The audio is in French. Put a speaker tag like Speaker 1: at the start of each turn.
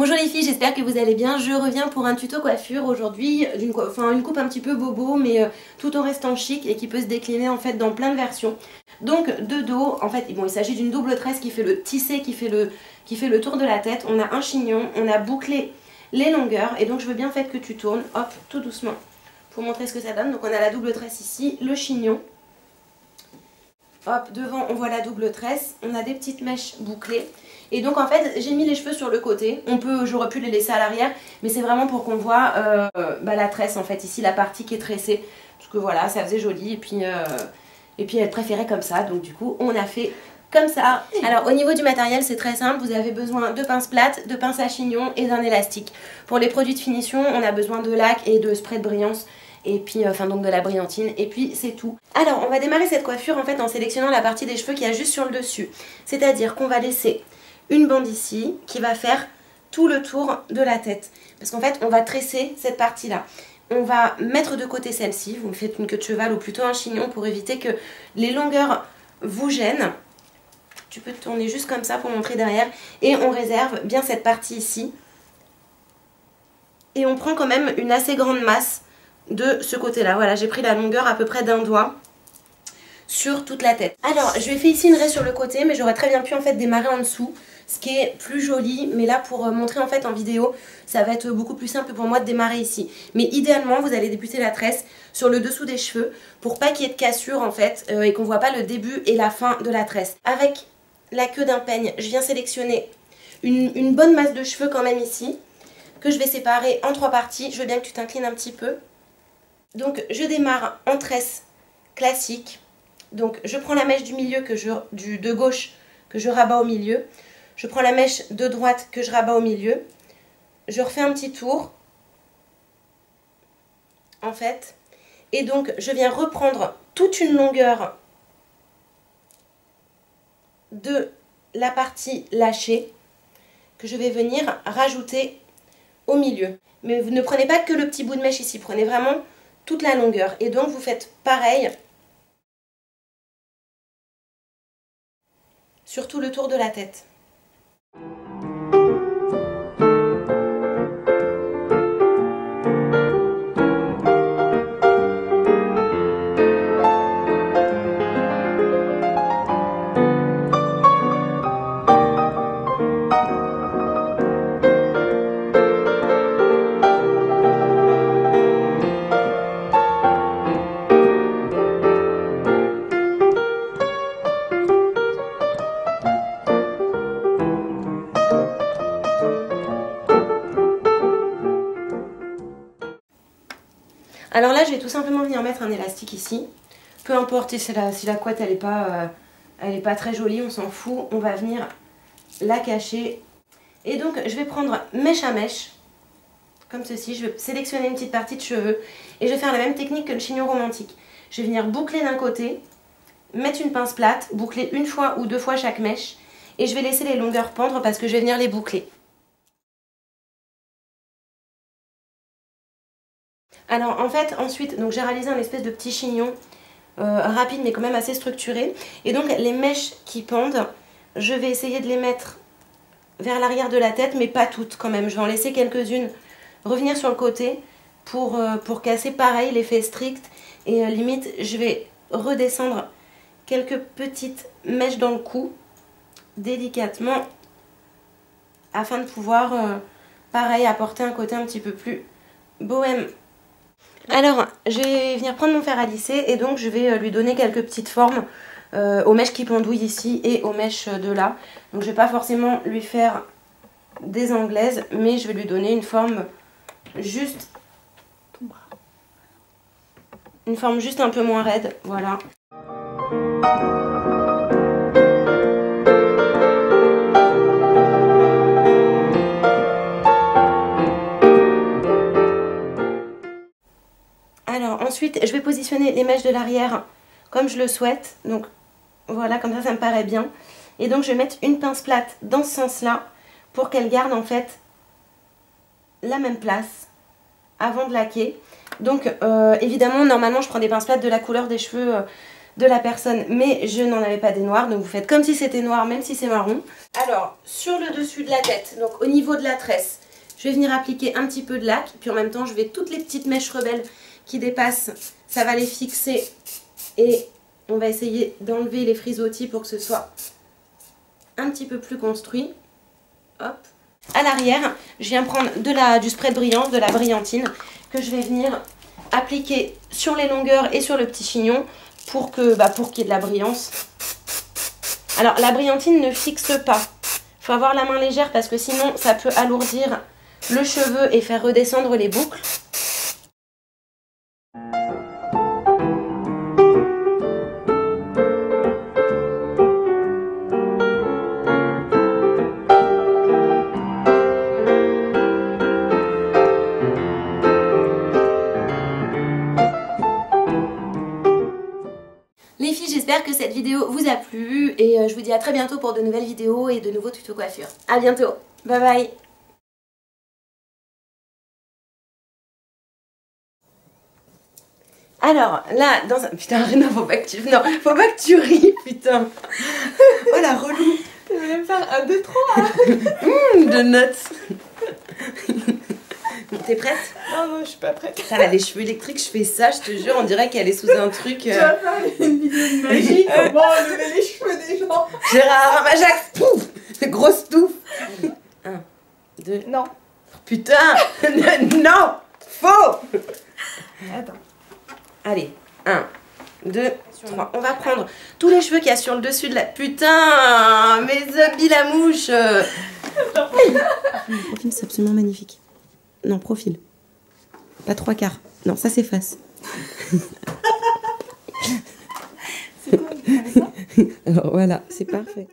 Speaker 1: Bonjour les filles, j'espère que vous allez bien. Je reviens pour un tuto coiffure aujourd'hui, une coupe un petit peu bobo mais tout en restant chic et qui peut se décliner en fait dans plein de versions. Donc de dos, en fait il s'agit d'une double tresse qui fait le tissé, qui fait le tour de la tête. On a un chignon, on a bouclé les longueurs et donc je veux bien en fait que tu tournes, hop, tout doucement pour montrer ce que ça donne. Donc on a la double tresse ici, le chignon. Hop, devant on voit la double tresse, on a des petites mèches bouclées. Et donc en fait j'ai mis les cheveux sur le côté, j'aurais pu les laisser à l'arrière, mais c'est vraiment pour qu'on voit la tresse en fait, ici la partie qui est tressée. Parce que voilà, ça faisait joli et puis elle préférait comme ça, donc du coup on a fait comme ça. Alors au niveau du matériel c'est très simple, vous avez besoin de pinces plates, de pinces à chignon et d'un élastique. Pour les produits de finition on a besoin de lac et de spray de brillance. Et puis, donc de la brillantine, et puis c'est tout. Alors, on va démarrer cette coiffure en fait en sélectionnant la partie des cheveux qu'il y a juste sur le dessus. C'est-à-dire qu'on va laisser une bande ici qui va faire tout le tour de la tête. Parce qu'en fait, on va tresser cette partie-là. On va mettre de côté celle-ci, vous me faites une queue de cheval ou plutôt un chignon pour éviter que les longueurs vous gênent. Tu peux te tourner juste comme ça pour montrer derrière. Et on réserve bien cette partie ici. Et on prend quand même une assez grande masse de ce côté-là. Voilà, j'ai pris la longueur à peu près d'un doigt sur toute la tête. Alors, je vais faire ici une raie sur le côté, mais j'aurais très bien pu en fait démarrer en dessous, ce qui est plus joli. Mais là, pour montrer en fait en vidéo, ça va être beaucoup plus simple pour moi de démarrer ici. Mais idéalement, vous allez débuter la tresse sur le dessous des cheveux pour pas qu'il y ait de cassure en fait et qu'on voit pas le début et la fin de la tresse. Avec la queue d'un peigne, je viens sélectionner une bonne masse de cheveux quand même ici, que je vais séparer en 3 parties. Je veux bien que tu t'inclines un petit peu. Donc je démarre en tresse classique. Donc je prends la mèche du milieu de gauche que je rabats au milieu. Je prends la mèche de droite que je rabats au milieu. Je refais un petit tour en fait. Et donc je viens reprendre toute une longueur de la partie lâchée que je vais venir rajouter au milieu. Mais vous ne prenez pas que le petit bout de mèche ici, prenez vraiment toute la longueur. Et donc vous faites pareil sur tout le tour de la tête. Alors là, je vais tout simplement venir mettre un élastique ici. Peu importe si la couette elle est pas très jolie, on s'en fout. On va venir la cacher. Et donc, je vais prendre mèche à mèche, comme ceci. Je vais sélectionner une petite partie de cheveux. Et je vais faire la même technique que le chignon romantique. Je vais venir boucler d'un côté, mettre une pince plate, boucler une fois ou 2 fois chaque mèche. Et je vais laisser les longueurs pendre parce que je vais venir les boucler. Alors en fait ensuite j'ai réalisé un espèce de petit chignon rapide mais quand même assez structuré. Et donc les mèches qui pendent, je vais essayer de les mettre vers l'arrière de la tête mais pas toutes quand même. Je vais en laisser quelques-unes revenir sur le côté pour casser pareil l'effet strict. Et limite je vais redescendre quelques petites mèches dans le cou délicatement afin de pouvoir pareil apporter un côté un petit peu plus bohème. Alors, je vais venir prendre mon fer à lisser et donc je vais lui donner quelques petites formes aux mèches qui pendouillent ici et aux mèches de là. Donc je ne vais pas forcément lui faire des anglaises, mais je vais lui donner une forme juste un peu moins raide, voilà. Alors ensuite je vais positionner les mèches de l'arrière comme je le souhaite, donc voilà, comme ça me paraît bien. Et donc je vais mettre une pince plate dans ce sens là pour qu'elle garde en fait la même place avant de laquer. Donc évidemment normalement je prends des pinces plates de la couleur des cheveux de la personne, mais je n'en avais pas des noirs, donc vous faites comme si c'était noir, même si c'est marron. Alors, sur le dessus de la tête, donc au niveau de la tresse, je vais venir appliquer un petit peu de lac, puis en même temps, je vais toutes les petites mèches rebelles qui dépassent, ça va les fixer, et on va essayer d'enlever les frisottis pour que ce soit un petit peu plus construit. Hop. À l'arrière, je viens prendre du spray de brillance, de la brillantine, que je vais venir appliquer sur les longueurs et sur le petit chignon pour qu'il y ait de la brillance. Alors la brillantine ne fixe pas. Il faut avoir la main légère parce que sinon ça peut alourdir le cheveu et faire redescendre les boucles. Les filles, j'espère que cette vidéo vous a plu et je vous dis à très bientôt pour de nouvelles vidéos et de nouveaux tutos coiffure. A bientôt, bye bye. Alors là, dans un... Putain, non, faut pas que tu ris, putain. Oh la relou.
Speaker 2: Tu veux me faire un, deux, trois.
Speaker 1: De notes. T'es prête?
Speaker 2: Non, non, je suis pas prête.
Speaker 1: Elle a les cheveux électriques, je fais ça, je te jure, on dirait qu'elle est sous un truc...
Speaker 2: Tu vas faire une vidéo de magie, comment enlever les cheveux des gens.
Speaker 1: Gérard Majax, pouf, grosse touffe. 1, 2...
Speaker 2: Non.
Speaker 1: Putain. Non. Faux.
Speaker 2: Attends.
Speaker 1: Allez, 1, 2, 3. On va prendre tous les cheveux qu'il y a sur le dessus de la... Putain, mes habits la mouche. Le profil, c'est absolument magnifique. Non, profil. Pas 3/4. Non, ça c'est face.
Speaker 2: C'est quoi?
Speaker 1: Alors voilà, c'est parfait.